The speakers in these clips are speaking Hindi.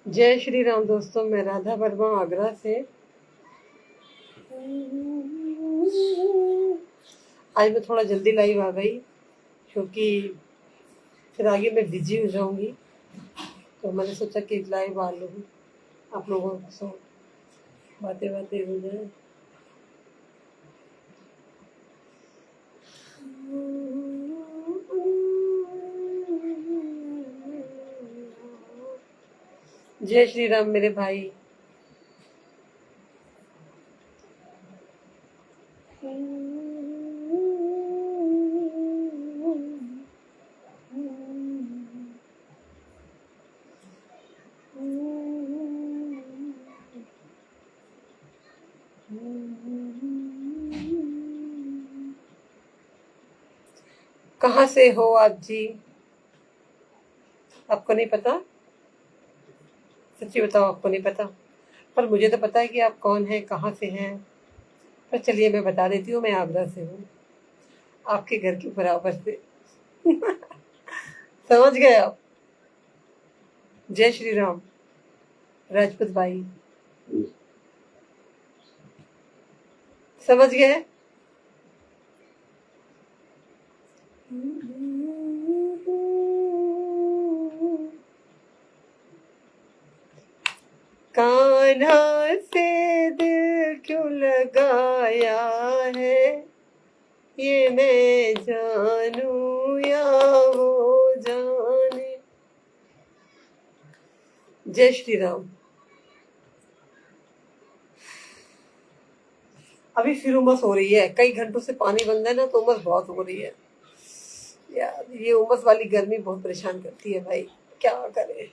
जय श्री राम दोस्तों, मैं राधा वर्मा आगरा से। आज मैं थोड़ा जल्दी लाइव आ गई क्योंकि फिर आगे मैं बिजी हो जाऊंगी, तो मैंने सोचा कि लाइव आ लूँ, आप लोगों से बातें बातें हो जाए। जय श्री राम मेरे भाई। कहाँ से हो आप जी? आपको नहीं पता? सच्ची बताओ, आपको नहीं पता? पर मुझे तो पता है कि आप कौन हैं, कहाँ से हैं। पर चलिए मैं बता देती हूँ, मैं आगरा से हूँ, आपके घर के बराबर से। समझ गए आप? जय श्री राम राजपूत भाई, समझ गए? कान्हा से दिल क्यों लगाया है, ये मैं जानू या वो जाने। जय श्री राम। अभी फिर उमस हो रही है, कई घंटों से पानी बंद है ना, तो उमस बहुत हो रही है यार। ये उमस वाली गर्मी बहुत परेशान करती है भाई, क्या करें।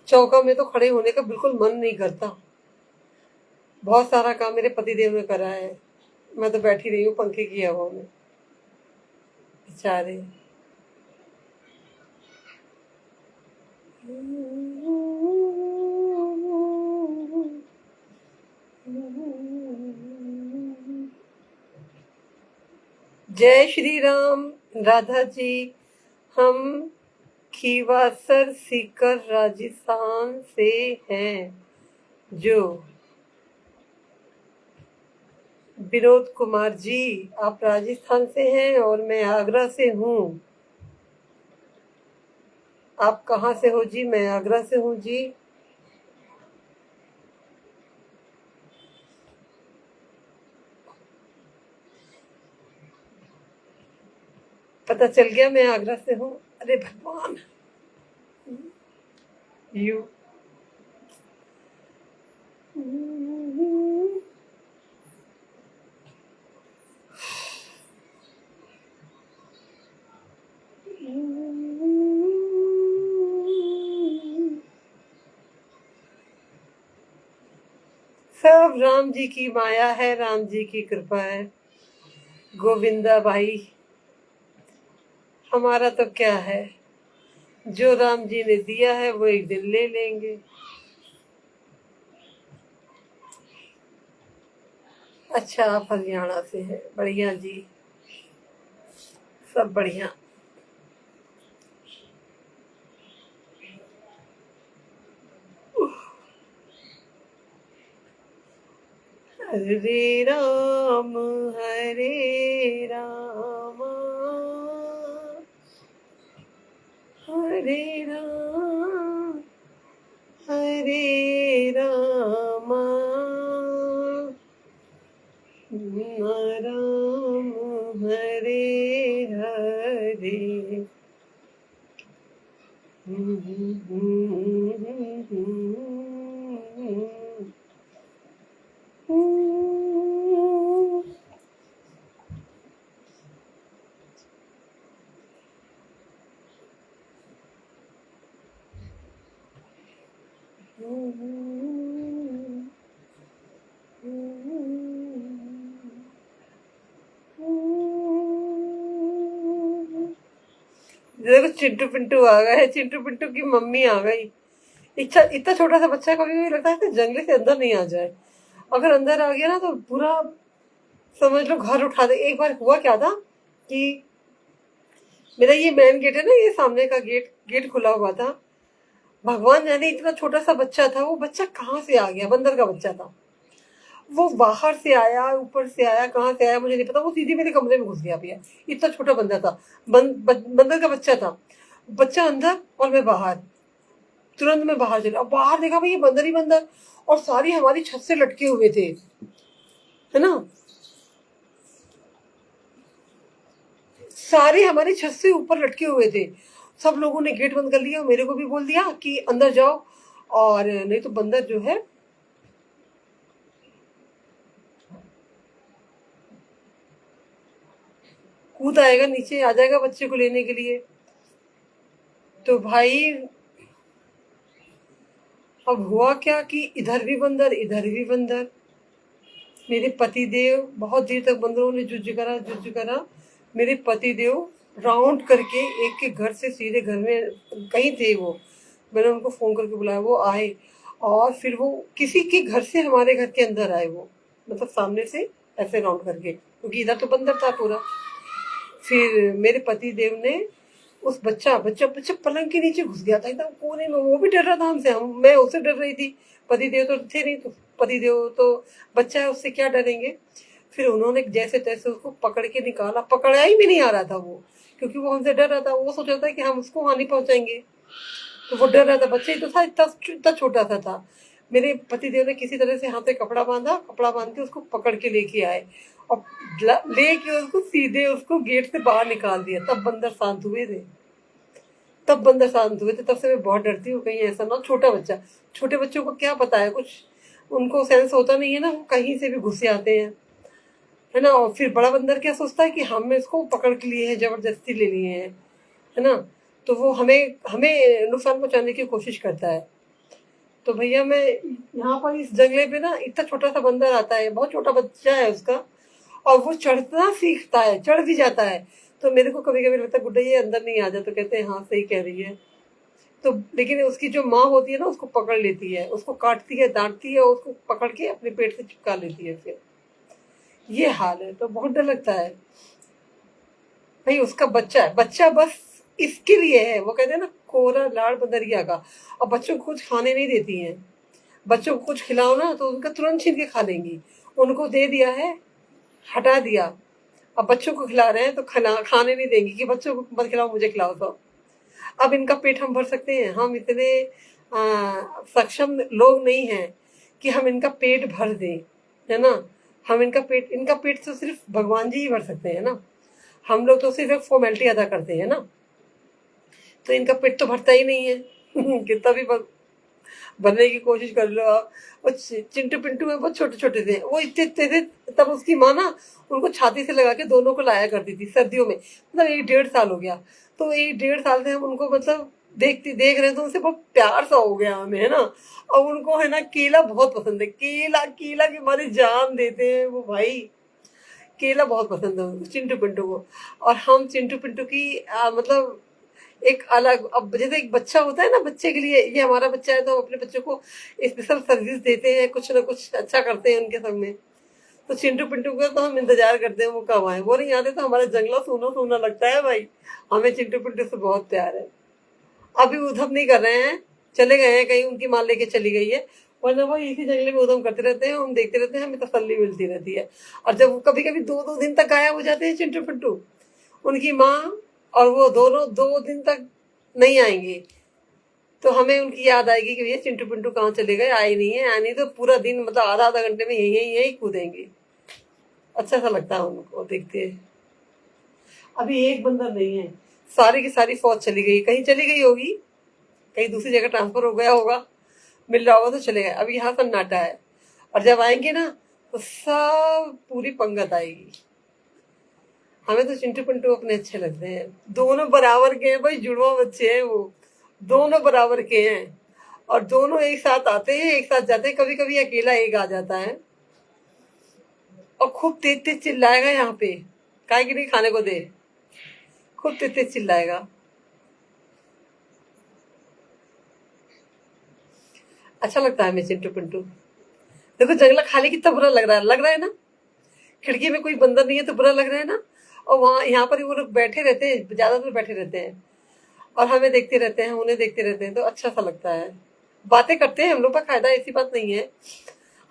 चौका में तो खड़े होने का बिल्कुल मन नहीं करता। बहुत सारा काम मेरे पतिदेव ने करा है, मैं तो बैठी रही हूँ पंखे की हवा में, बेचारे। जय श्री राम राधा जी। हम खीवासर सीकर राजस्थान से हैं। जो विनोद कुमार जी, आप राजस्थान से हैं और मैं आगरा से हूँ। आप कहाँ से हो जी? मैं आगरा से हूँ जी। पता चल गया मैं आगरा से हूँ। अरे भगवान, यू सब राम जी की माया है, राम जी की कृपा है। गोविंदा भाई, हमारा तो क्या है, जो राम जी ने दिया है वो एक दिन ले लेंगे। अच्छा, आप हरियाणा से हैं, बढ़िया जी, सब बढ़िया। हरे राम हरे राम हरे राम राम हरे हरे। देखो चिंटू पिंटू आ गए, चिंटू पिंटू की मम्मी आ गई। इच्छा, इतना छोटा सा बच्चा कभी कभी लगता है कि जंगले से अंदर नहीं आ जाए। अगर अंदर आ गया ना तो पूरा समझ लो घर उठा दे। एक बार हुआ क्या था कि मेरा ये मेन गेट है ना, ये सामने का गेट गेट खुला हुआ था। भगवान जाने इतना छोटा सा बच्चा था, वो बच्चा कहाँ से आ गया, बंदर का बच्चा था वो, बाहर से आया, ऊपर से आया, कहाँ से आया मुझे नहीं पता, वो सीधे मेरे कमरे में घुस गया भैया। इतना छोटा बंदर था, बंदर का बच्चा था, बच्चा अंदर और मैं बाहर। तुरंत मैं बाहर चला, बाहर देखा भाई ये बंदर ही बंदर, और सारी हमारी छत से लटके हुए थे, है ना, सारे हमारी छत से ऊपर लटके हुए थे। सब लोगों ने गेट बंद कर लिया और मेरे को भी बोल दिया कि अंदर जाओ, और नहीं तो बंदर जो है कूद आएगा, नीचे आ जाएगा बच्चे को लेने के लिए। तो भाई अब हुआ क्या कि इधर भी बंदर, इधर भी बंदर। मेरे पति देव, बहुत देर तक बंदरों ने जुझ करा। मेरे पति देव राउंड करके एक के घर से सीधे घर में कहीं थे वो, मैंने उनको फोन करके बुलाया, वो आए, और फिर वो किसी के घर से हमारे घर के अंदर आए, वो मतलब सामने से ऐसे राउंड करके, क्योंकि इधर तो बंदर था पूरा। फिर मेरे पति देव ने उस बच्चा बच्चा बच्चा पलंग के नीचे घुस गया था एकदम कोने में, वो भी डर रहा था हमसे, मैं उससे डर रही थी, पति देव तो थे नहीं, तो पति देव तो बच्चा है, उससे क्या डरेंगे। फिर उन्होंने जैसे तैसे उसको पकड़ के निकाला, पकड़ा ही भी नहीं आ रहा था वो, क्योंकि वो हमसे डर रहा था, वो सोच रहा था कि हम उसको हानि पहुंचाएंगे, तो वो डर रहा था, बच्चा ही तो था, इतना इतना छोटा सा था। मेरे पतिदेव ने किसी तरह से हाथ पे कपड़ा बांधा, कपड़ा बांध के उसको पकड़ के लेके आए, और लेके उसको सीधे उसको गेट से बाहर निकाल दिया, तब बंदर शांत हुए थे, तब बंदर शांत हुए थे। तब से मैं बहुत डरती हूँ, कहीं ऐसा ना, छोटा बच्चा, छोटे बच्चों को क्या पता है कुछ, उनको सेंस होता नहीं है ना, वो कहीं से भी घुस आते हैं, है ना। और फिर बड़ा बंदर क्या सोचता है कि हम इसको पकड़ के लिए हैं, जबरदस्ती ले लिए हैं, है ना, तो वो हमें हमें नुकसान पहुंचाने की कोशिश करता है। तो भैया मैं यहाँ पर इस जंगले पे ना, इतना छोटा सा बंदर आता है, बहुत छोटा बच्चा है उसका, और वो चढ़ना सीखता है, चढ़ भी जाता है। तो मेरे को कभी कभी लगता है गुड्डा ये अंदर नहीं आ जाए, तो कहते हैं हाँ सही कह रही है। तो लेकिन उसकी जो माँ होती है ना, उसको पकड़ लेती है, उसको काटती है, डांटती है, और उसको पकड़ के अपने पेट से चिपका लेती है। फिर ये हाल है, तो बहुत डर लगता है भाई। उसका बच्चा है, बच्चा बस इसके लिए है, वो कहते हैं ना कोरा लाड़ बंदरिया का। और बच्चों को कुछ खाने नहीं देती हैं, बच्चों को कुछ खिलाओ ना तो उनका तुरंत छीन के खा लेंगी। उनको दे दिया है, हटा दिया, अब बच्चों को खिला रहे हैं तो खाने नहीं देंगी कि बच्चों को मत खिलाओ, मुझे खिलाओ। तो अब इनका पेट हम भर सकते हैं, हम इतने सक्षम लोग नहीं हैं कि हम इनका पेट भर दें, है ना। हम इनका पेट तो सिर्फ भगवान जी ही भर सकते हैं ना, हम लोग तो सिर्फ एक फॉर्मेलिटी अदा करते हैं ना। तो इनका पेट तो भरता ही नहीं है कितना भी बनने की कोशिश कर लो आप। वो चिंटू पिंटू में बहुत छोटे छोटे थे, वो इतने इतने थे, तब उसकी माँ ना उनको छाती से लगा के दोनों को लाया करती थी सर्दियों में, मतलब 1-1.5 साल हो गया। तो 1-1.5 साल से हम उनको मतलब देख रहे हैं, तो उनसे बहुत प्यार सा हो गया हमें, है ना। और उनको है ना केला बहुत पसंद है, केला केला के मारे जान देते हैं वो भाई, केला बहुत पसंद है उनको, चिंटू पिंटू को। और हम चिंटू पिंटू की मतलब एक अलग, अब जैसे एक बच्चा होता है ना, बच्चे के लिए ये हमारा बच्चा है, तो हम अपने बच्चे को स्पेशल सर्विस देते हैं, कुछ ना कुछ अच्छा करते हैं उनके संग में। तो चिंटू पिंटू का तो हम इंतजार करते हैं वो कब आए, वो नहीं आते तो हमारा जंगला सूना सूना लगता है भाई। हमें चिंटू पिंटू से बहुत प्यार है। अभी उधम नहीं कर रहे हैं, चले गए हैं कहीं, उनकी माँ लेके चली गई है, वरना वो इसी जंगले में उधम करते रहते हैं, हम देखते रहते हैं, हमें तसल्ली मिलती रहती है। और जब कभी कभी 2-2 दिन तक गायब हो जाते हैं चिंटू पिंटू, उनकी माँ और वो दोनों 2 दिन तक नहीं आएंगे, तो हमें उनकी याद आएगी कि भैया चिंटू पिंटू कहाँ चले गए, आए नहीं है, आए नहीं, तो पूरा दिन मतलब आधा आधा घंटे में यही यही यही कूदेंगे। अच्छा सा लगता है उनको देखते हैं। अभी एक बंदर नहीं है, सारी की सारी फौज चली गई, कहीं चली गई होगी, कहीं दूसरी जगह ट्रांसफर हो गया होगा, मिल रहा होगा तो चले गए। अभी यहाँ सन्नाटा है, और जब आएंगे ना तो सब पूरी पंगत आएगी। हमें तो चिंटू पिंटू अपने अच्छे लगते हैं, दोनों बराबर के हैं भाई, जुड़वा बच्चे हैं वो, दोनों बराबर के हैं, और दोनों एक साथ आते हैं, एक साथ जाते हैं, कभी कभी अकेला एक आ जाता है, और खूब तेज तेज चिल्लाएगा यहाँ पे, काहे कि नहीं खाने को दे, खूब तेज तेज चिल्लाएगा। अच्छा लगता है हमें चिंटू पिंटू। देखो जंगला खाली कितना बुरा लग रहा है ना, खिड़की में कोई बंदर नहीं है तो बुरा लग रहा है ना। और वहाँ यहाँ पर वो लोग बैठे रहते हैं, ज्यादातर बैठे रहते हैं, और हमें देखते रहते हैं, उन्हें देखते रहते हैं, तो अच्छा सा लगता है। बातें करते हैं हम लोग का फायदा, ऐसी बात नहीं है।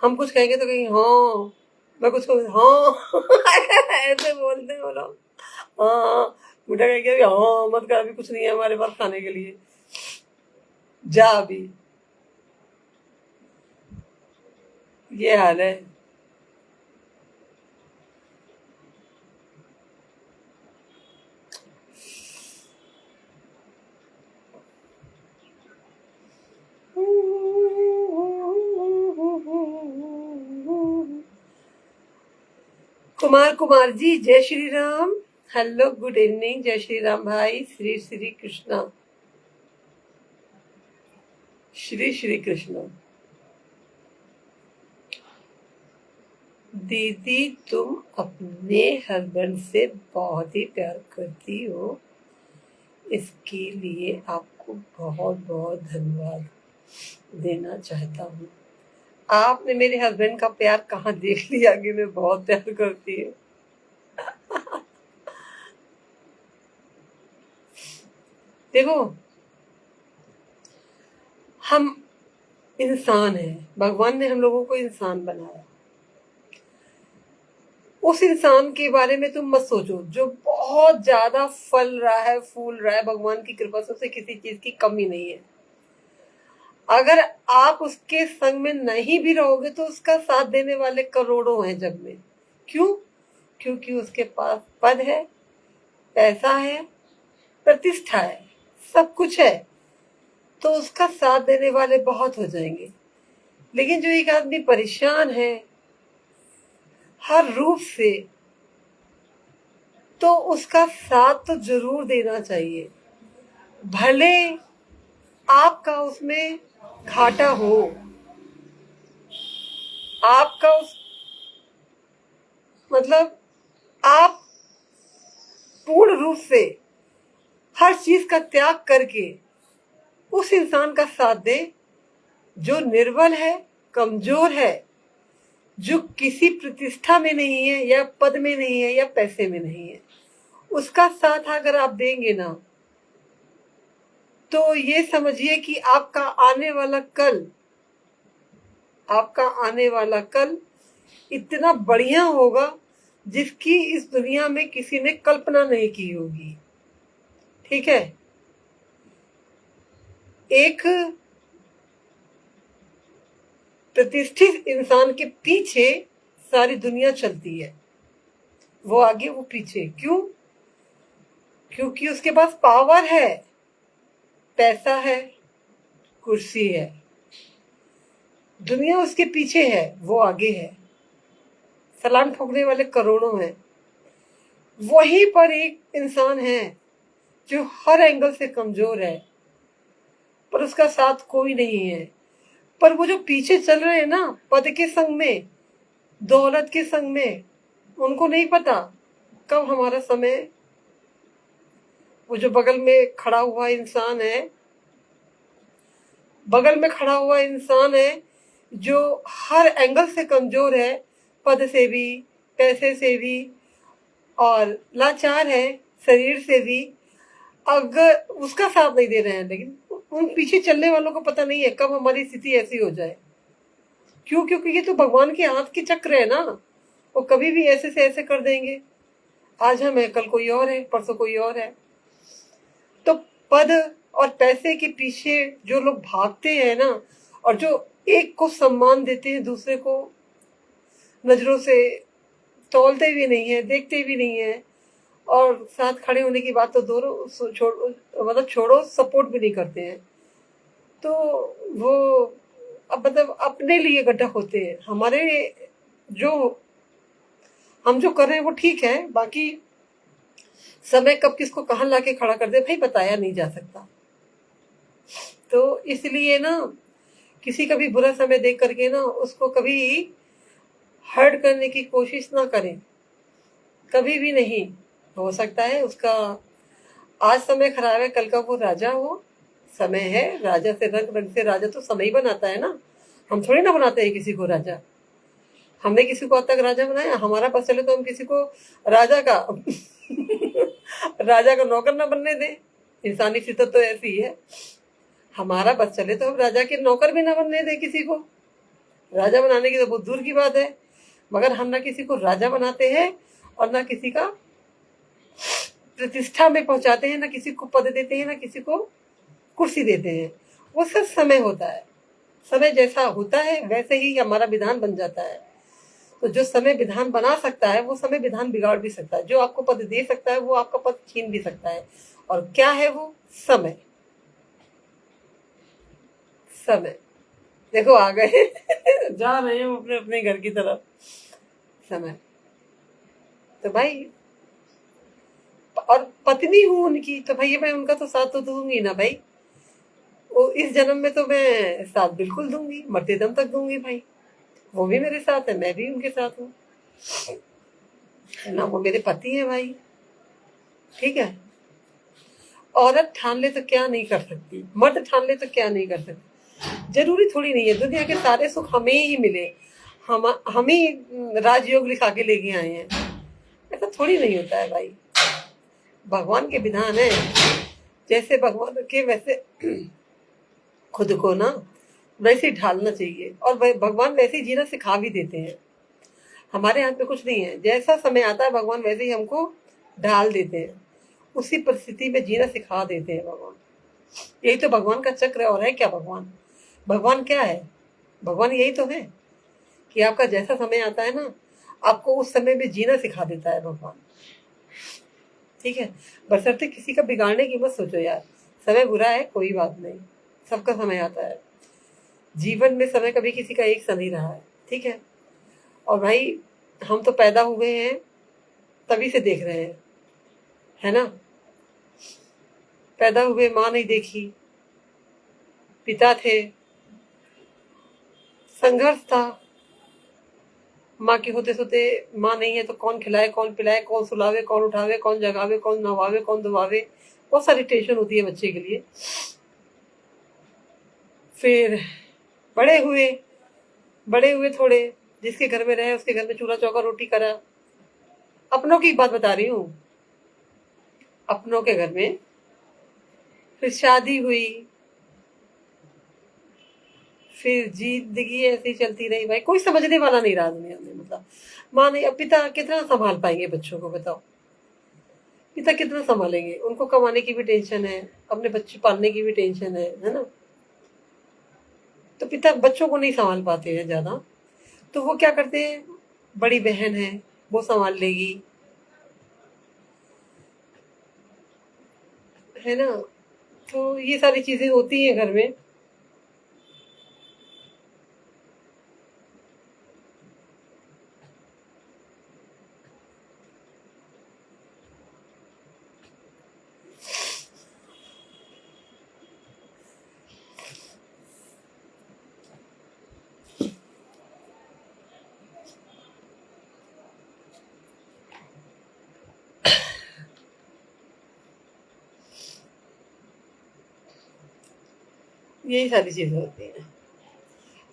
हम कुछ कहेंगे तो कहेंगे हाँ, मैं कुछ कहूँ हाँ ऐसे बोलते हैं वो लोग। हाँ, बेटा कहेंगे अभी हाँ मत कर, अभी कुछ नहीं है हमारे पास खाने के लिए, जा अभी। ये हाल है। कुमार कुमार जी, जय Shri Ram. Hello, good evening, जय श्री राम भाई। श्री श्री कृष्णा, श्री श्री कृष्णा। दीदी, तुम अपने हस्बैंड से बहुत ही प्यार करती हो, इसके लिए आपको बहुत बहुत धन्यवाद देना चाहता हूँ। आपने मेरे हस्बैंड का प्यार कहाँ देख लिया कि मैं बहुत प्यार करती हूँ। देखो, हम इंसान हैं, भगवान ने हम लोगों को इंसान बनाया। उस इंसान के बारे में तुम मत सोचो जो बहुत ज्यादा फल रहा है, फूल रहा है, भगवान की कृपा से उसे किसी चीज की कमी नहीं है। अगर आप उसके संग में नहीं भी रहोगे तो उसका साथ देने वाले करोड़ों हैं जग में। क्यों? क्योंकि उसके पास पद है, पैसा है, प्रतिष्ठा है, सब कुछ है, तो उसका साथ देने वाले बहुत हो जाएंगे। लेकिन जो एक आदमी परेशान है हर रूप से, तो उसका साथ तो जरूर देना चाहिए, भले आपका उसमें घाटा हो, आपका उस मतलब आप पूर्ण रूप से हर चीज का त्याग करके उस इंसान का साथ दे जो निर्बल है, कमजोर है, जो किसी प्रतिष्ठा में नहीं है, या पद में नहीं है, या पैसे में नहीं है। उसका साथ अगर आप देंगे ना, तो ये समझिए कि आपका आने वाला कल इतना बढ़िया होगा जिसकी इस दुनिया में किसी ने कल्पना नहीं की होगी। ठीक है? एक प्रतिष्ठित इंसान के पीछे सारी दुनिया चलती है, वो आगे वो पीछे। क्यों? क्योंकि उसके पास पावर है, पैसा है, कुर्सी है, दुनिया उसके पीछे है, वो आगे है, सलाम ठोकने वाले करोड़ों हैं। वहीं पर एक इंसान है जो हर एंगल से कमजोर है, पर उसका साथ कोई नहीं है। पर वो जो पीछे चल रहे हैं ना, पद के संग में, दौलत के संग में, उनको नहीं पता कब हमारा समय। वो जो बगल में खड़ा हुआ इंसान है, बगल में खड़ा हुआ इंसान है जो हर एंगल से कमजोर है, पद से भी, पैसे से भी, और लाचार है शरीर से भी, अगर उसका साथ नहीं दे रहे हैं। लेकिन उन पीछे चलने वालों को पता नहीं है कब हमारी स्थिति ऐसी हो जाए। क्यों? क्योंकि ये तो भगवान के हाथ के चक्र है ना, वो कभी भी ऐसे से ऐसे कर देंगे। आज हम है, कल कोई और है, परसों कोई और है। तो पद और पैसे के पीछे जो लोग भागते हैं ना, और जो एक को सम्मान देते हैं, दूसरे को नजरों से तौलते भी नहीं है, देखते भी नहीं है, और साथ खड़े होने की बात तो छोड़ो, सपोर्ट भी नहीं करते हैं, तो वो अब मतलब अपने लिए गड्ढा होते हैं। हमारे जो हम जो कर रहे हैं वो ठीक है, बाकी समय कब किसको कहाँ लाके खड़ा कर दे भाई बताया नहीं जा सकता। तो इसलिए ना, किसी का भी बुरा समय देख करके ना उसको कभी हर्ट करने की कोशिश ना करें, कभी भी नहीं। हो सकता है उसका आज समय खराब है, कल का वो राजा हो। समय है, राजा से रंग रंग से राजा तो समय ही बनाता है ना, हम थोड़ी ना बनाते हैं किसी को राजा। हमने किसी को आज तक राजा बनाया? हमारा पता चले तो हम किसी को राजा का राजा का नौकर ना बनने दें। इंसानी फितरत तो ऐसी है, हमारा बस चले तो हम राजा के नौकर भी ना बनने दें किसी को। राजा बनाने की तो बहुत दूर की बात है, मगर हम ना किसी को राजा बनाते हैं और ना किसी का प्रतिष्ठा में पहुंचाते हैं, ना किसी को पद देते हैं, ना किसी को कुर्सी देते हैं। वो सब समय होता है, समय जैसा होता है वैसे ही हमारा विधान बन जाता है। तो जो समय विधान बना सकता है वो समय विधान बिगाड़ भी सकता है, जो आपको पद दे सकता है वो आपका पद छीन भी सकता है। और क्या है वो? समय। समय। देखो आ गए जा रहे हैं अपने अपने घर की तरफ। समय। तो भाई, और पत्नी हूं उनकी, तो भाई मैं उनका तो साथ तो दूंगी ना भाई। वो इस जन्म में तो मैं साथ बिल्कुल दूंगी, मरते दम तक दूंगी भाई। वो भी मेरे साथ है, मैं भी उनके साथ हूँ, है ना। वो मेरे पति है भाई, ठीक है। औरत ठान ले तो क्या नहीं कर सकती, मर्द ठान ले तो क्या नहीं कर सकती। जरूरी थोड़ी नहीं है दुनिया के सारे सुख हमें ही मिले, हम ही राजयोग लिखा के लेके आए हैं, ऐसा थोड़ी नहीं होता है भाई। भगवान के विधान है, जैसे भगवान के वैसे खुद को ना वैसे ही ढालना चाहिए, और भगवान वैसे ही जीना सिखा भी देते हैं। हमारे हाथ में कुछ नहीं है, जैसा समय आता है भगवान वैसे ही हमको ढाल देते हैं, उसी परिस्थिति में जीना सिखा देते हैं भगवान। यही तो भगवान का चक्र है, और है क्या भगवान? भगवान क्या है? भगवान यही तो है कि आपका जैसा समय आता है ना, आपको उस समय में जीना सिखा देता है भगवान, ठीक है। बशर्ते किसी का बिगाड़ने की मत सोचो यार। समय बुरा है, कोई बात नहीं, सबका समय आता है। जीवन में समय कभी किसी का एक सा नहीं रहा है, ठीक है। और भाई, हम तो पैदा हुए हैं तभी से देख रहे हैं, है ना। पैदा हुए माँ नहीं देखी, पिता थे, संघर्ष था। माँ के होते सोते माँ नहीं है तो कौन खिलाए, कौन पिलाए, कौन सुलावे, कौन उठावे, कौन जगावे, कौन नहवावे, कौन दुबावे। बहुत सारी टेंशन होती है बच्चे के लिए। फिर बड़े हुए, बड़े हुए थोड़े, जिसके घर में रहे उसके घर में चूल्हा चौका रोटी करा। अपनों की बात बता रही हूँ, अपनों के घर में। फिर शादी हुई, फिर जिंदगी ऐसी चलती रही भाई, कोई समझने वाला नहीं रहा दुनिया में। मतलब माँ नहीं, अब पिता कितना संभाल पाएंगे बच्चों को, बताओ। पिता कितना संभालेंगे, उनको कमाने की भी टेंशन है, अपने बच्चे पालने की भी टेंशन है ना। तो पिता बच्चों को नहीं संभाल पाते हैं ज्यादा, तो वो क्या करते हैं, बड़ी बहन है वो संभाल लेगी, है ना। तो ये सारी चीजें होती हैं घर में। यही सारी चीजें होती हैं।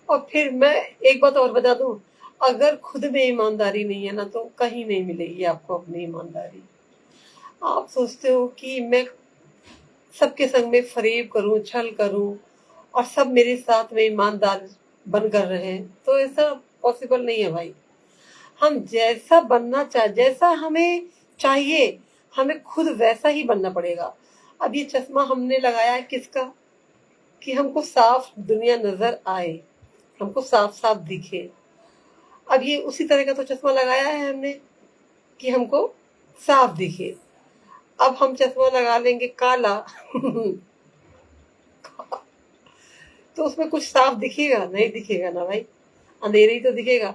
और फिर मैं एक बात और बता दूं, अगर खुद में ईमानदारी नहीं है ना तो कहीं नहीं मिलेगी आपको अपनी ईमानदारी। आप सोचते हो कि मैं सबके संग में फरेब करूं, छल करूं, और सब मेरे साथ में ईमानदार बनकर रहे, तो ऐसा पॉसिबल नहीं है भाई। हम जैसा बनना चाहे, जैसा हमें चाहिए, हमें खुद वैसा ही बनना पड़ेगा। अब ये चश्मा हमने लगाया है किसका? कि हमको साफ दुनिया नजर आए, हमको साफ साफ दिखे। अब ये उसी तरह का तो चश्मा लगाया है हमने कि हमको साफ दिखे। अब हम चश्मा लगा लेंगे काला तो उसमें कुछ साफ दिखेगा नहीं? दिखेगा ना भाई, अंधेरे ही तो दिखेगा।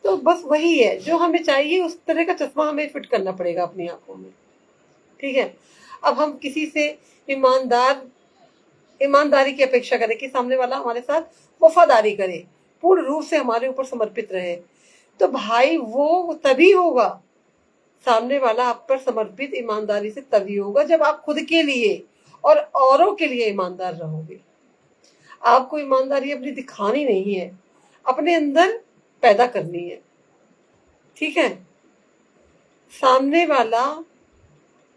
तो बस वही है, जो हमें चाहिए उस तरह का चश्मा हमें फिट करना पड़ेगा अपनी आंखों में, ठीक है। अब हम किसी से ईमानदारी की अपेक्षा करें कि सामने वाला हमारे साथ वफादारी करे, पूर्ण रूप से हमारे ऊपर समर्पित रहे, तो भाई वो तभी होगा, सामने वाला आप पर समर्पित ईमानदारी से तभी होगा जब आप खुद के लिए और औरों के लिए ईमानदार रहोगे। आपको ईमानदारी अपनी दिखानी नहीं है, अपने अंदर पैदा करनी है, ठीक है। सामने वाला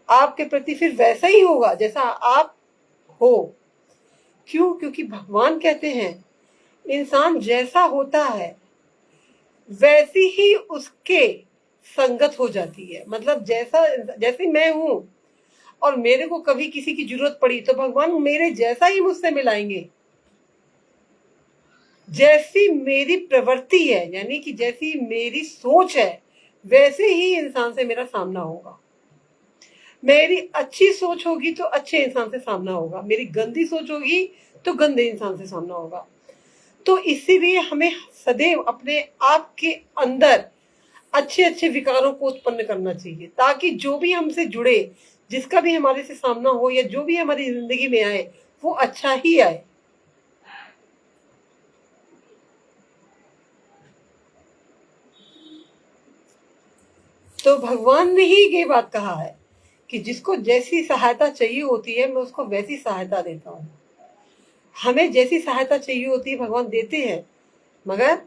आपके प्रति फिर वैसा ही होगा जैसा आप हो। क्यों? क्योंकि भगवान कहते हैं इंसान जैसा होता है वैसी ही उसके संगत हो जाती है। मतलब जैसे मैं हूं और मेरे को कभी किसी की जरूरत पड़ी तो भगवान मेरे जैसा ही मुझसे मिलाएंगे। जैसी मेरी प्रवृत्ति है यानी कि जैसी मेरी सोच है वैसे ही इंसान से मेरा सामना होगा। मेरी अच्छी सोच होगी तो अच्छे इंसान से सामना होगा, मेरी गंदी सोच होगी तो गंदे इंसान से सामना होगा। तो इसीलिए हमें सदैव अपने आप के अंदर अच्छे अच्छे विकारों को उत्पन्न करना चाहिए ताकि जो भी हमसे जुड़े, जिसका भी हमारे से सामना हो या जो भी हमारी जिंदगी में आए वो अच्छा ही आए। तो भगवान ने ही ये बात कहा है कि जिसको जैसी सहायता चाहिए होती है मैं उसको वैसी सहायता देता हूँ। हमें जैसी सहायता चाहिए होती है भगवान देते हैं, मगर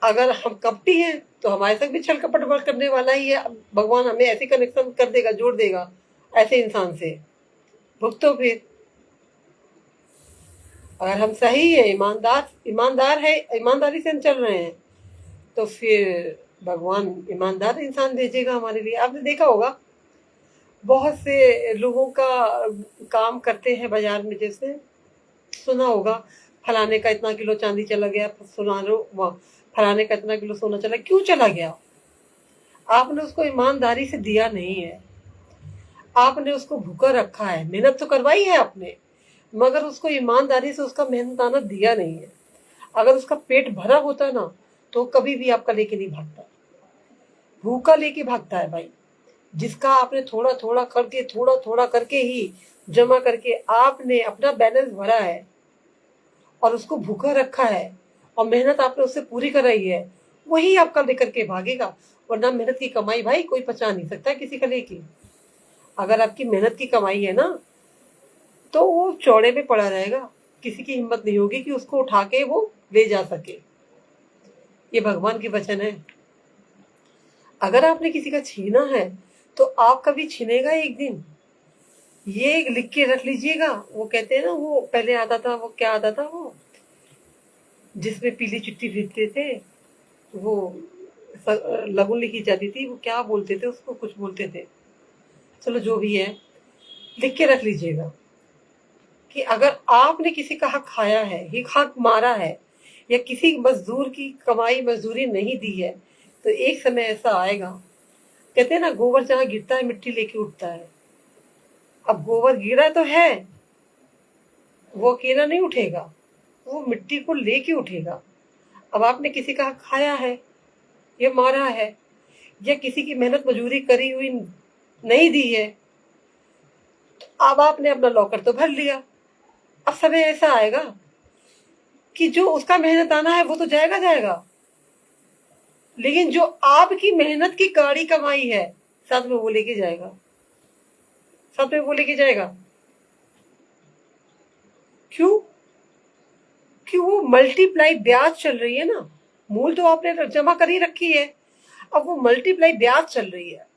अगर हम कपटी हैं तो हमारे साथ भी छल कपट वर्क करने वाला ही है। भगवान हमें ऐसे कनेक्शन कर देगा, जोड़ देगा ऐसे इंसान से। भुगतो फिर। अगर हम सही है, ईमानदार है, ईमानदारी से हम चल रहे हैं तो फिर भगवान ईमानदार इंसान भेजेगा हमारे लिए। आपने देखा होगा बहुत से लोगों का काम करते हैं बाजार में, जैसे सुना होगा फलाने का इतना किलो चांदी चला गया, सुना लो फलाने का इतना किलो सोना चला। क्यों चला गया? आपने उसको ईमानदारी से दिया नहीं है, आपने उसको भूखा रखा है। मेहनत तो करवाई है आपने मगर उसको ईमानदारी से उसका मेहनताना दिया नहीं है। अगर उसका पेट भरा होता ना तो कभी भी आपका लेके नहीं भागता, भूखा लेके भागता है भाई। जिसका आपने थोड़ा थोड़ा करके ही जमा करके आपने अपना बैलेंस भरा है और उसको भूखा रखा है और मेहनत आपने उससे पूरी कराई है, वही आपका लेकर के भागेगा। वरना मेहनत की कमाई भाई कोई पचा नहीं सकता किसी का लेके। अगर आपकी मेहनत की कमाई है ना तो वो चौड़े में पड़ा रहेगा, किसी की हिम्मत नहीं होगी कि उसको उठा के वो ले जा सके। ये भगवान की वचन है। अगर आपने किसी का छीना है तो आपका भी छीनेगा एक दिन। ये लिख के रख लीजिएगा। वो कहते हैं ना, वो पहले आता था, वो क्या आता था, वो जिसमें पीली चिट्ठी भेजते थे, वो लगन लिखी जाती थी, वो क्या बोलते थे उसको, कुछ बोलते थे। चलो जो भी है लिख के रख लीजिएगा कि अगर आपने किसी का हक खाया है, हक मारा है या किसी मजदूर की कमाई मजदूरी नहीं दी है तो एक समय ऐसा आएगा। कहते हैं ना गोबर जहां गिरता है मिट्टी लेके उठता है। अब गोबर गिरा तो है, वो अकेला नहीं उठेगा, वो मिट्टी को लेके उठेगा। अब आपने किसी का हक खाया है या मारा है या किसी की मेहनत मजदूरी करी हुई नहीं दी है, तो अब आपने अपना लॉकर तो भर लिया। अब समय ऐसा आएगा कि जो उसका मेहनत आना है वो तो जाएगा जाएगा, लेकिन जो आपकी मेहनत की काड़ी कमाई है साथ में वो लेके जाएगा, साथ में वो लेके जाएगा। क्यों? क्यों? वो मल्टीप्लाई ब्याज चल रही है ना, मूल तो आपने जमा कर ही रखी है, अब वो मल्टीप्लाई ब्याज चल रही है।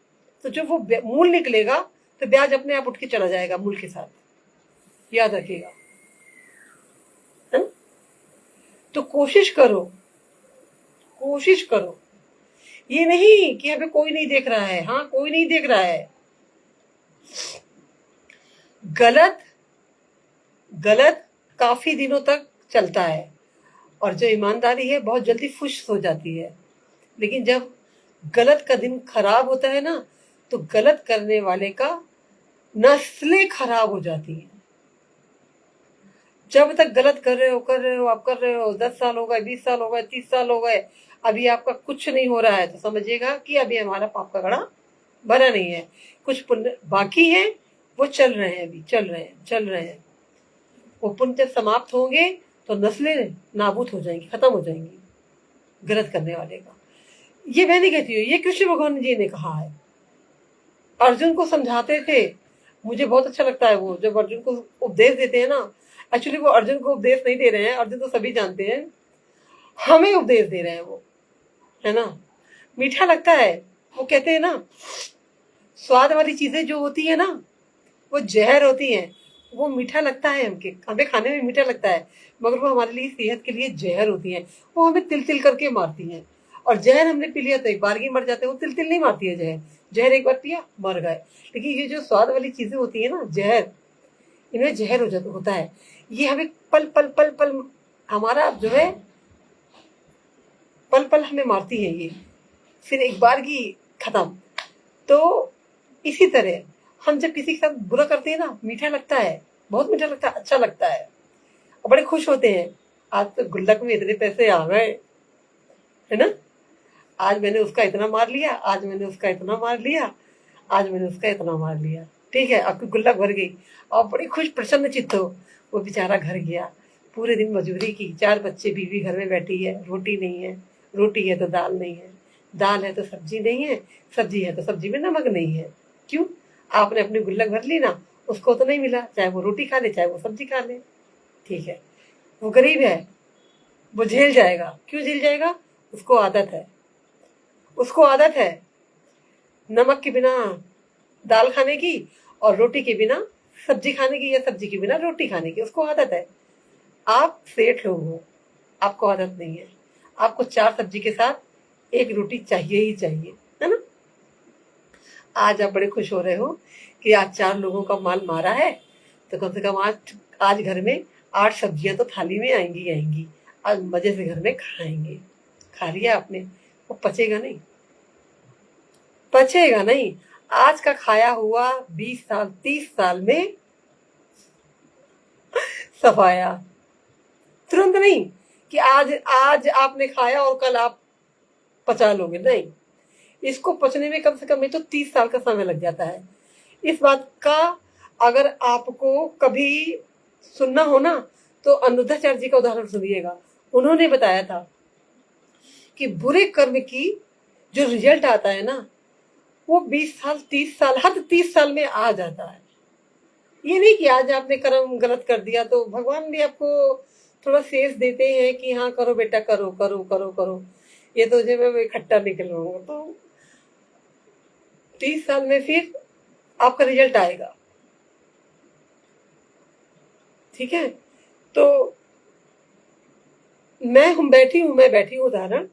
तो जब वो मूल निकलेगा तो ब्याज अपने आप उठ के चला जाएगा मूल के साथ, याद रखिएगा। तो कोशिश करो, कोशिश करो। ये नहीं कि हमें कोई नहीं देख रहा है। हाँ, कोई नहीं देख रहा है। गलत गलत काफी दिनों तक चलता है और जो ईमानदारी है बहुत जल्दी फुश हो जाती है। लेकिन जब गलत का दिन खराब होता है ना तो गलत करने वाले का नस्लें खराब हो जाती हैं। जब तक गलत कर रहे हो आप कर रहे हो, 10 साल हो गए, 20 साल हो गए, 30 साल हो गए, अभी आपका कुछ नहीं हो रहा है तो समझिएगा कि अभी हमारा पाप का घड़ा भरा नहीं है। कुछ पुण्य बाकी है, वो चल रहे हैं, अभी चल रहे हैं। वो पुण्य जब समाप्त होंगे तो नस्लें नाबूद हो जाएंगी, खत्म हो जाएंगी गलत करने वाले का। ये मैं नहीं कहती हूँ, ये कृष्ण भगवान जी ने कहा है। अर्जुन को समझाते थे, मुझे बहुत अच्छा लगता है वो जब अर्जुन को उपदेश देते हैं ना। एक्चुअली वो अर्जुन को उपदेश नहीं दे रहे हैं, अर्जुन तो सभी जानते हैं, हमें उपदेश दे रहे हैं वो, है ना। मीठा लगता है। वो कहते हैं ना स्वाद वाली चीजें जो होती है ना वो जहर होती हैं। वो मीठा लगता है, हमें खाने में मीठा लगता है, मगर वो हमारे लिए सेहत के लिए जहर होती हैं। वो हमें तिल तिल करके मारती हैं। और जहर हमने पी लिया तो एक बार ही मर जाते हैं। वो तिल तिल नहीं मारती है जहर। जहर एक बार पिया मर गए। लेकिन ये जो स्वाद वाली चीजें होती है ना, जहर, इनमें जहर होता है। ये हमें पल पल पल पल हमारा जो है पल पल हमें मारती है ये, फिर एक बार की खत्म। तो इसी तरह हम जब किसी के साथ बुरा करते हैं ना, मीठा लगता है, बहुत मीठा लगता है, अच्छा लगता है, और बड़े खुश होते हैं। आज तो गुल्लक में इतने पैसे आ गए, है ना, आज मैंने उसका इतना मार लिया, आज मैंने उसका इतना मार लिया, आज मैंने उसका इतना मार लिया। ठीक है, आपकी गुल्लक भर गई, और बड़ी खुश प्रसन्न चित्त हो। वो बेचारा घर गया, पूरे दिन मजदूरी की, 4 बच्चे, बीवी घर में बैठी है, रोटी नहीं है, रोटी है तो दाल नहीं है, दाल है तो सब्जी नहीं है, सब्जी है तो सब्जी में नमक नहीं है। क्यों? आपने अपनी गुल्लक भर ली ना, उसको तो नहीं मिला, चाहे वो रोटी खा ले चाहे वो सब्जी खा ले। ठीक है, वो गरीब है, वो झेल जाएगा। क्यों झेल जाएगा? उसको आदत है, उसको आदत है नमक के बिना दाल खाने की, और रोटी के बिना सब्जी खाने की, या सब्जी के बिना रोटी खाने की, उसको आदत है। आप सेठ लोग हो, आपको आदत नहीं है। आपको 4 सब्जी के साथ 1 रोटी चाहिए ही चाहिए, है ना। आज आप बड़े खुश हो रहे हो कि आज 4 लोगों का माल मारा है, तो कम से कम आज घर में 8 सब्जियां तो थाली में आएंगी आएंगी। आज मजे से घर में खाएंगे। खा लिया आपने, वो पचेगा नहीं, पचेगा नहीं। आज का खाया हुआ 20 साल 30 साल में सफाया, तुरंत नहीं कि आज आज आपने खाया और कल आप पचा लोगे, नहीं। इसको पचने में कम से कम नहीं तो 30 साल का समय लग जाता है। इस बात का अगर आपको कभी सुनना हो ना, तो अनिरुद्धाचार्य जी का उदाहरण सुनिएगा। उन्होंने बताया था कि बुरे कर्म की जो रिजल्ट आता है ना, वो 20 साल 30 साल, हद 30 साल में आ जाता है। ये नहीं कि आज आपने कर्म गलत कर दिया तो भगवान भी आपको थोड़ा सेस देते हैं कि हाँ करो बेटा, करो करो करो करो, ये तो जब मैं इकट्ठा निकल रहा हूँ, तो 30 साल में फिर आपका रिजल्ट आएगा। ठीक है, तो मैं बैठी हूँ उदाहरण,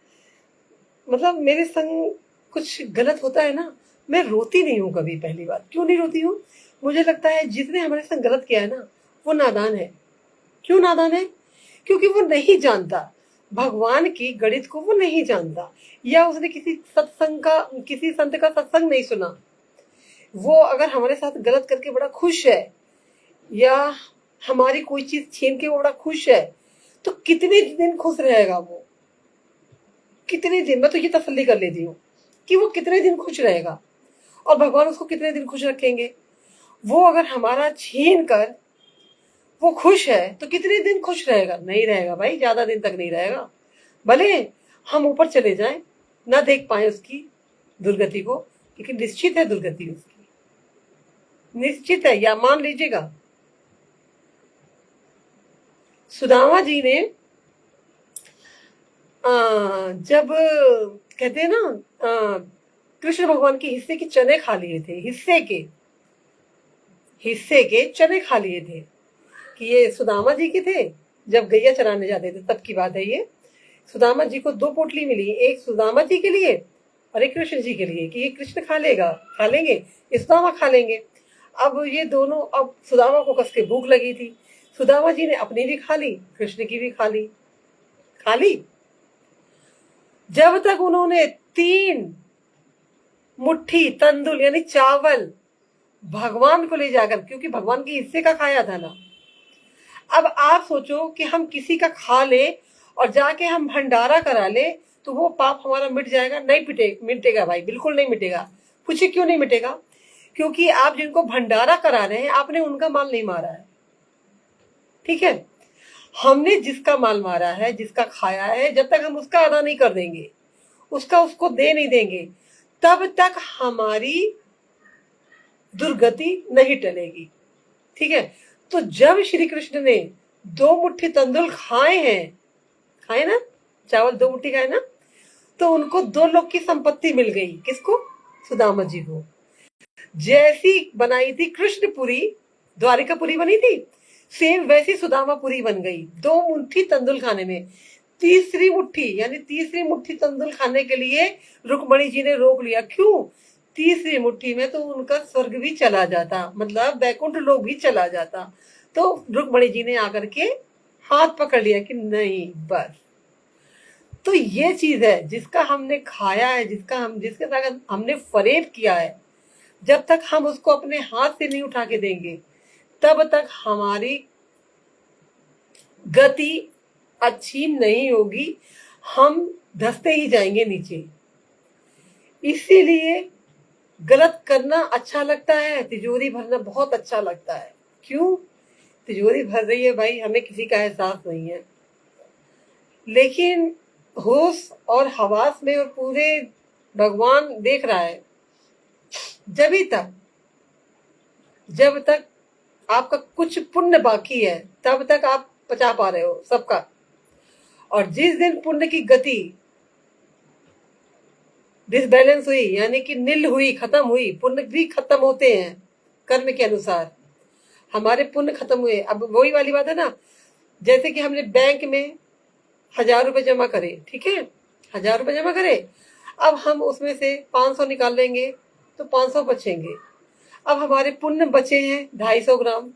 मतलब मेरे संग कुछ गलत होता है ना, मैं रोती नहीं हूँ कभी। पहली बात, क्यों नहीं रोती हूँ? मुझे लगता है जिसने हमारे संग गलत किया है ना, वो नादान है। क्यों नादान है? क्योंकि वो नहीं जानता भगवान की गणित को, वो नहीं जानता, या उसने किसी संत का सत्संग नहीं सुना। वो अगर हमारे साथ गलत करके बड़ा खुश है, या हमारी कोई चीज छीन के वो बड़ा खुश है, तो कितने दिन खुश रहेगा वो? कितने दिन? मैं तो ये तसल्ली कर लेती हूँ कि वो कितने दिन खुश रहेगा, और भगवान उसको कितने दिन खुश रखेंगे। वो अगर हमारा छीन कर वो खुश है तो कितने दिन खुश रहेगा? नहीं रहेगा भाई, ज्यादा दिन तक नहीं रहेगा। भले हम ऊपर चले जाएं, ना देख पाए उसकी दुर्गति को, लेकिन निश्चित है दुर्गति उसकी, निश्चित है, या मान लीजिएगा। सुदामा जी ने जब कहते हैं ना, कृष्ण भगवान के हिस्से के चने खा लिए थे, हिस्से के चने खा लिए थे, कि ये सुदामा जी के थे, जब गैया चराने जाते थे तब की बात है ये। सुदामा जी को 2 पोटली मिली, एक सुदामा जी के लिए और एक कृष्ण जी के लिए, कि ये कृष्ण खा लेंगे, ये सुदामा खा लेंगे। अब ये दोनों, अब सुदामा को कस के भूख लगी थी, सुदामा जी ने अपनी भी खा ली, कृष्ण की भी खा ली। जब तक उन्होंने 3 मुट्ठी तंदुल यानी चावल भगवान को ले जाकर, क्योंकि भगवान के हिस्से का खाया था ना। अब आप सोचो कि हम किसी का खा ले और जाके हम भंडारा करा ले, तो वो पाप हमारा मिट जाएगा? नहीं मिटेगा भाई, बिल्कुल नहीं मिटेगा। पूछिए क्यों नहीं मिटेगा? क्योंकि आप जिनको भंडारा करा रहे हैं, आपने उनका माल नहीं मारा है। ठीक है, हमने जिसका माल मारा है, जिसका खाया है, जब तक हम उसका अदा नहीं कर देंगे, उसको दे नहीं देंगे, तब तक हमारी दुर्गति नहीं टलेगी। ठीक है, तो जब श्री कृष्ण ने 2 मुट्ठी तंदुल खाए ना, चावल 2 मुट्ठी खाए ना, तो उनको 2 लोग की संपत्ति मिल गई। किसको? सुदामा जी को। जैसी बनाई थी कृष्णपुरी, द्वारिकापुरी बनी थी, सेम वैसी सुदामापुरी बन गई। 2 मुट्ठी तंदुल खाने में, तीसरी मुट्ठी यानी तीसरी मुट्ठी तंदुल खाने के लिए रुक्मणी जी ने रोक लिया। क्यों? तीसरी मुट्ठी में तो उनका स्वर्ग भी चला जाता, मतलब वैकुंठ लोक भी चला जाता। तो रुक्मणी जी ने आकर के हाथ पकड़ लिया कि नहीं बस। तो ये चीज है जिसका हमने खाया है, जिसके साथ हमने फरेब किया है, जब तक हम उसको अपने हाथ से नहीं उठा के देंगे तब तक हमारी गति अच्छी नहीं होगी, हम धंसते ही जाएंगे नीचे। इसीलिए गलत करना अच्छा लगता है, तिजोरी भरना बहुत अच्छा लगता है। क्यों? तिजोरी भर रही है भाई, हमें किसी का एहसास नहीं है, लेकिन होश और हवास में और पूरे भगवान देख रहा है। जब तक आपका कुछ पुण्य बाकी है तब तक आप बचा पा रहे हो सबका, और जिस दिन पुण्य की गति डिसबैलेंस हुई यानी कि नील हुई, खत्म हुई, पुण्य भी खत्म होते हैं कर्म के अनुसार, हमारे पुण्य खत्म हुए। अब वही वाली बात है ना, जैसे कि हमने बैंक में 1000 रुपए जमा करे, ठीक है, 1000 रुपए जमा करे, अब हम उसमें से 500 निकाल लेंगे तो 500 बचेंगे। अब हमारे पुण्य बचे हैं 250 ग्राम,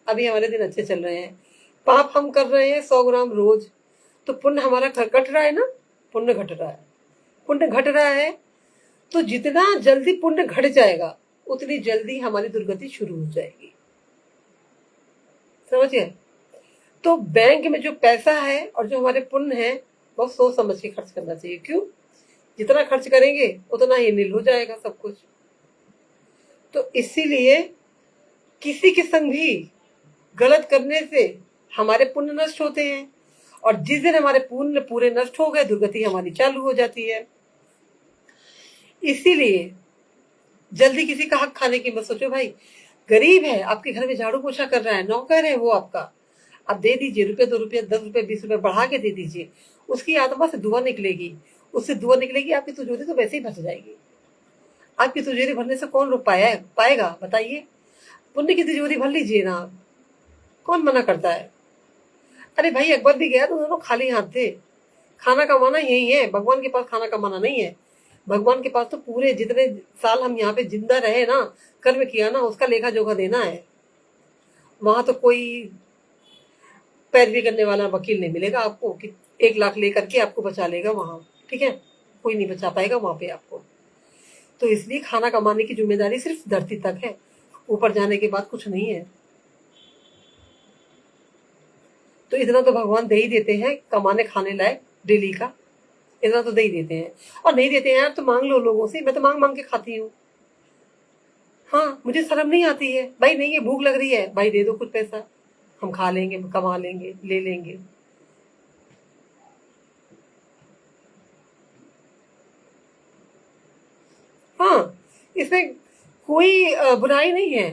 अभी हमारे दिन अच्छे चल रहे हैं, पाप हम कर रहे हैं 100 ग्राम रोज, तो पुण्य हमारा घट रहा है ना, पुण्य घट रहा है, पुण्य घट रहा है। तो जितना जल्दी पुण्य घट जाएगा उतनी जल्दी हमारी दुर्गति शुरू हो जाएगी, समझिए। तो बैंक में जो पैसा है और जो हमारे पुण्य है बहुत सोच समझ के खर्च करना चाहिए। क्यों? जितना खर्च करेंगे उतना ही नील हो जाएगा सब कुछ। तो इसीलिए किसी के संग भी गलत करने से हमारे पुण्य नष्ट होते हैं, और जिस दिन हमारे पुण्य पूरे नष्ट हो गए दुर्गति हमारी चालू हो जाती है। इसीलिए जल्दी किसी का हक खाने की मत सोचो भाई। गरीब है, आपके घर में झाड़ू पोछा कर रहा है, नौकर है वो आपका, आप दे दीजिए, ₹1 2 10 रुपए 20 रुपए बढ़ा के दे दीजिए, उसकी आत्मा से दुआ निकलेगी, उससे दुआ निकलेगी, आपकी तिजोरी तो वैसे ही भर जाएगी। आपकी तिजोरी भरने से कौन रोक पाएगा बताइए? पुण्य की तिजोरी भर लीजिए ना, कौन मना करता है? अरे भाई अकबर भी गया तो दोनों खाली हाथ थे। खाना कमाना यही है, भगवान के पास खाना कमाना नहीं है। भगवान के पास तो पूरे जितने साल हम यहाँ पे जिंदा रहे ना, कर्म किया ना, उसका लेखा जोखा देना है। वहां तो कोई पैरवी करने वाला वकील नहीं मिलेगा आपको कि 1 लाख लेकर के आपको बचा लेगा वहां, ठीक है, कोई नहीं बचा पाएगा वहां पे आपको। तो इसलिए खाना कमाने की जिम्मेदारी सिर्फ धरती तक है, ऊपर जाने के बाद कुछ नहीं है। तो इतना तो भगवान दे ही देते हैं कमाने खाने लायक डेली का, इतना तो दे ही देते हैं। और नहीं देते हैं यार तो मांग लो लोगों से, मैं तो मांग मांग के खाती हूँ। हाँ, मुझे शर्म नहीं आती है भाई, नहीं है भूख लग रही है भाई, दे दो कुछ पैसा, हम खा लेंगे, कमा लेंगे, ले लेंगे। हाँ, इसमें कोई बुराई नहीं है,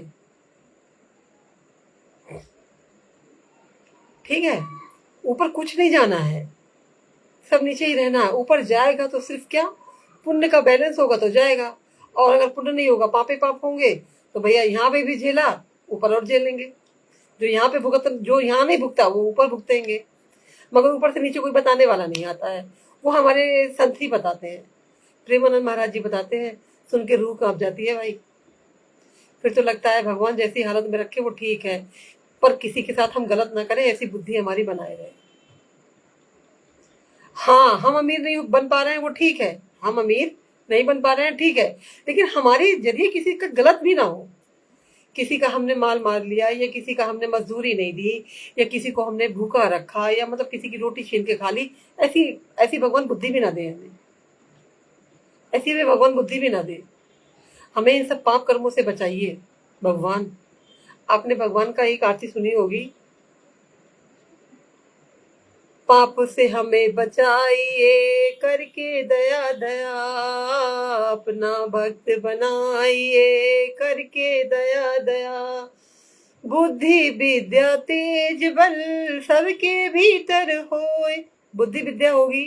ठीक है। ऊपर कुछ नहीं जाना है, सब नीचे ही रहना है। ऊपर जाएगा तो सिर्फ क्या, पुण्य का बैलेंस होगा तो जाएगा, और अगर पुण्य नहीं होगा, पापे पाप होंगे, तो भैया यहाँ पे भी झेला, ऊपर और झेलेंगे। जो यहाँ पे जो यहाँ नहीं भुगता वो ऊपर भुगतेंगे, मगर ऊपर से नीचे कोई बताने वाला नहीं आता है, वो हमारे संत ही बताते हैं। प्रेमानंद महाराज जी बताते हैं, सुन के रूह कांप जाती है भाई। फिर तो लगता है भगवान जैसी हालत में रखे वो ठीक है, पर किसी के साथ हम गलत ना करें, ऐसी बुद्धि हमारी बनाए रहे। हाँ, हम अमीर नहीं बन पा रहे हैं वो ठीक है, हम अमीर नहीं बन पा रहे हैं ठीक है, लेकिन हमारे जरिए किसी का गलत भी ना हो। किसी का हमने माल मार लिया, या किसी का हमने मजदूरी नहीं दी, या किसी को हमने भूखा रखा, या मतलब किसी की रोटी छीन के खा ली, ऐसी ऐसी भगवान बुद्धि भी ना दे हमें, ऐसी भी भगवान बुद्धि भी ना दे हमें। इन सब पाप कर्मों से बचाइए भगवान। आपने भगवान का एक आरती सुनी होगी, पाप से हमें बचाइए करके दया दया, अपना भक्त बनाइए करके दया दया, बुद्धि विद्या तेज बल सबके भीतर होए। बुद्धि विद्या होगी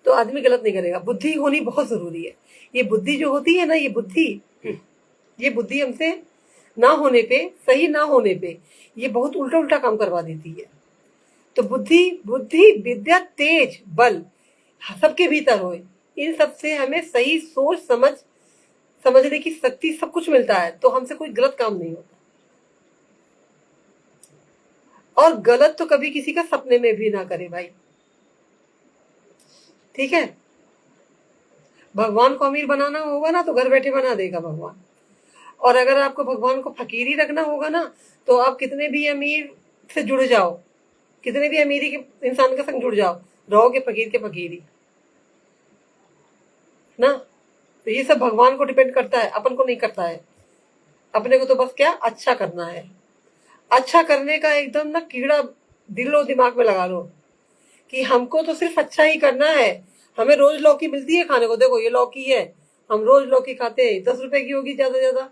तो आदमी गलत नहीं करेगा, बुद्धि होनी बहुत जरूरी है। ये बुद्धि जो होती है ना, ये बुद्धि ये बुद्धि हमसे ना होने पे, सही ना होने पे ये बहुत उल्टा उल्टा काम करवा देती है। तो बुद्धि बुद्धि विद्या तेज बल सबके भीतर हो, इन सब से हमें सही सोच समझने की शक्ति सब कुछ मिलता है, तो हमसे कोई गलत काम नहीं होता। और गलत तो कभी किसी का सपने में भी ना करे भाई, ठीक है। भगवान को अमीर बनाना होगा ना तो घर बैठे बना देगा भगवान। और अगर आपको भगवान को फकीरी रखना होगा ना तो आप कितने भी अमीर से जुड़ जाओ, कितने भी अमीरी के इंसान के संग जुड़ जाओ, रहोगे फकीर के फकीरी ना। तो ये सब भगवान को डिपेंड करता है, अपन को नहीं करता है। अपने को तो बस क्या अच्छा करना है। अच्छा करने का एकदम ना कीड़ा दिलो दिमाग में लगा लो कि हमको तो सिर्फ अच्छा ही करना है। हमें रोज लौकी मिलती है खाने को, देखो ये लौकी है, हम रोज लौकी खाते हैं, 10 रुपए की होगी ज्यादा ज्यादा,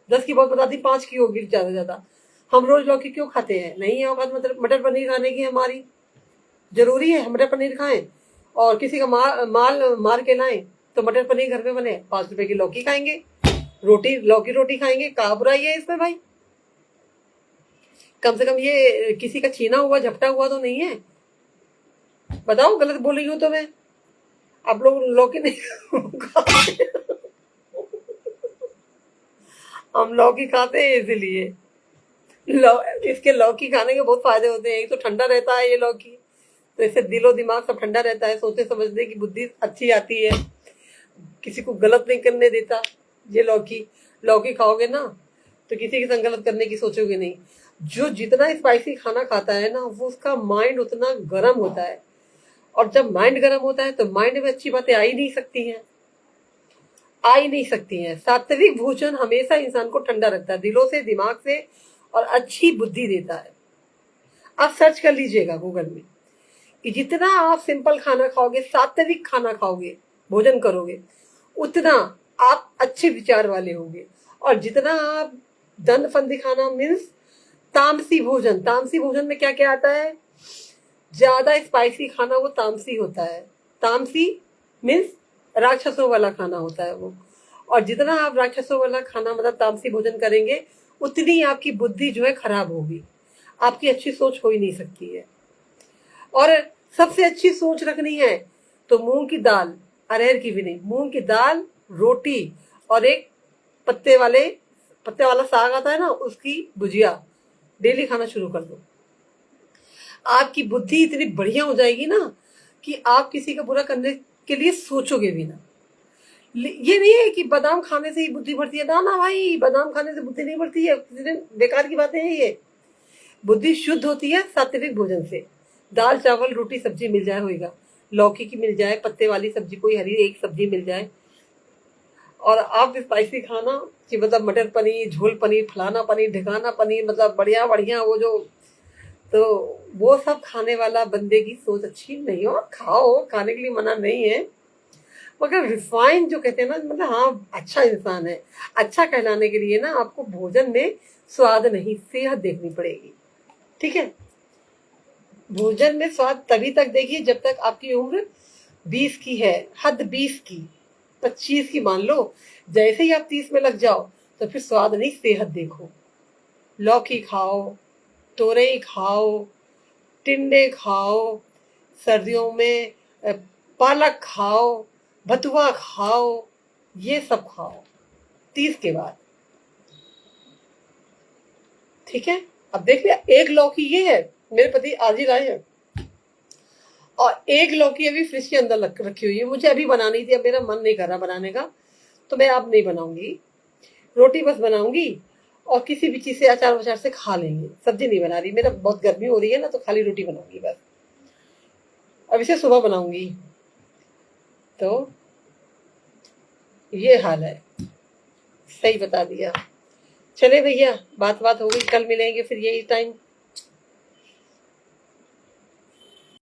10 की बहुत बताती, 5 की होगी ज्यादा ज्यादा। हम रोज लौकी क्यों खाते हैं? नहीं है औकात मतलब मटर पनीर खाने की हमारी, जरूरी है मटर पनीर खाएं और किसी का माल मार के लाएं तो मटर पनीर घर में बने, 5 रुपए की लौकी खाएंगे, रोटी लौकी रोटी खाएंगे, कहाँ बुराई है इसमें भाई? कम से कम ये किसी का छीना हुआ झपटा हुआ तो नहीं है। बताओ गलत बोल रही हूँ तो मैं? आप लोग लौकी नहीं खाते, हम लौकी खाते हैं इसीलिए। इसके लौकी खाने के बहुत फायदे होते हैं। एक तो ठंडा रहता है ये लौकी, तो इससे दिलो दिमाग सब ठंडा रहता है, सोचने समझने की बुद्धि अच्छी आती है, किसी को गलत नहीं करने देता। ये लौकी लौकी खाओगे ना तो किसी के संग गलत करने की सोचोगे नहीं। जो जितना स्पाइसी खाना खाता है ना वो उसका माइंड उतना गर्म होता है, और जब माइंड गर्म होता है तो माइंड में अच्छी बातें आ ही नहीं सकती हैं, आ ही नहीं सकती हैं। सात्विक भोजन हमेशा इंसान को ठंडा रखता है, दिलों से दिमाग से, और अच्छी बुद्धि देता है। आप सर्च कर लीजिएगा गूगल में कि जितना आप सिंपल खाना खाओगे, सात्विक खाना खाओगे, भोजन करोगे, उतना आप अच्छे विचार वाले होंगे। और जितना आप दंड फंदी खाना मीन्स तामसी भोजन, तामसी भोजन में क्या क्या आता है? ज्यादा स्पाइसी खाना वो तामसी होता है। तामसी मीन्स राक्षसों वाला खाना होता है वो। और जितना आप राक्षसों वाला खाना मतलब तामसी भोजन करेंगे उतनी आपकी बुद्धि जो है खराब होगी, आपकी अच्छी सोच हो ही नहीं सकती है। और सबसे अच्छी सोच रखनी है तो मूंग की दाल, अरहर की भी नहीं, मूंग की दाल, रोटी और एक पत्ते वाला साग आता है ना, उसकी भुजिया डेली खाना शुरू कर दो। आपकी बुद्धि इतनी बढ़िया हो जाएगी ना कि आप किसी का बुरा करने के लिए सोचोगे भी ना। ये नहीं है कि बादाम खाने से ही बुद्धि बढ़ती है, ना ना भाई, बादाम खाने से बुद्धि नहीं बढ़ती है, बेकार की बातें हैं ये। बुद्धि शुद्ध होती है सात्विक भोजन से। दाल चावल रोटी सब्जी मिल जाए होगा, लौकी की मिल जाए, पत्ते वाली सब्जी कोई हरी एक सब्जी मिल जाए, और आप स्पाइसी खाना कि मतलब मटर पनीर, झोल पनीर, फलाना पनीर, ढिकाना पनीर, मतलब बढ़िया बढ़िया वो जो, तो वो सब खाने वाला बंदे की सोच अच्छी नहीं हो। खाओ, खाने के लिए मना नहीं है, मगर रिफाइन जो कहते हैं ना, मतलब हाँ अच्छा इंसान है, अच्छा कहलाने के लिए ना आपको भोजन में स्वाद नहीं, सेहत देखनी पड़ेगी, ठीक है। भोजन में स्वाद तभी तक देखिए जब तक आपकी उम्र 20 की है, हद 20 की, 25 की मान लो। जैसे ही आप 30 में लग जाओ तो फिर स्वाद नहीं, सेहत देखो। लौकी खाओ, तोरई खाओ, टिंडे खाओ, सर्दियों में पालक खाओ, भतुआ खाओ, ये सब खाओ 30 के बाद, ठीक है। अब देख लिया, एक लौकी ये है, मेरे पति आज ही लाए हैं, और एक लौकी अभी फ्रिज के अंदर रखी हुई है, मुझे अभी बनानी थी, अब मेरा मन नहीं कर रहा बनाने का, तो मैं अब नहीं बनाऊंगी, रोटी बस बनाऊंगी और किसी भी चीज से अचार वचार से खा लेंगे, सब्जी नहीं बना रही, मेरा बहुत गर्मी हो रही है ना, तो खाली रोटी बनाऊंगी बस। अब इसे सुबह बनाऊंगी। तो ये हाल है, सही बता दिया। चले भैया, बात हो गई, कल मिलेंगे फिर यही टाइम।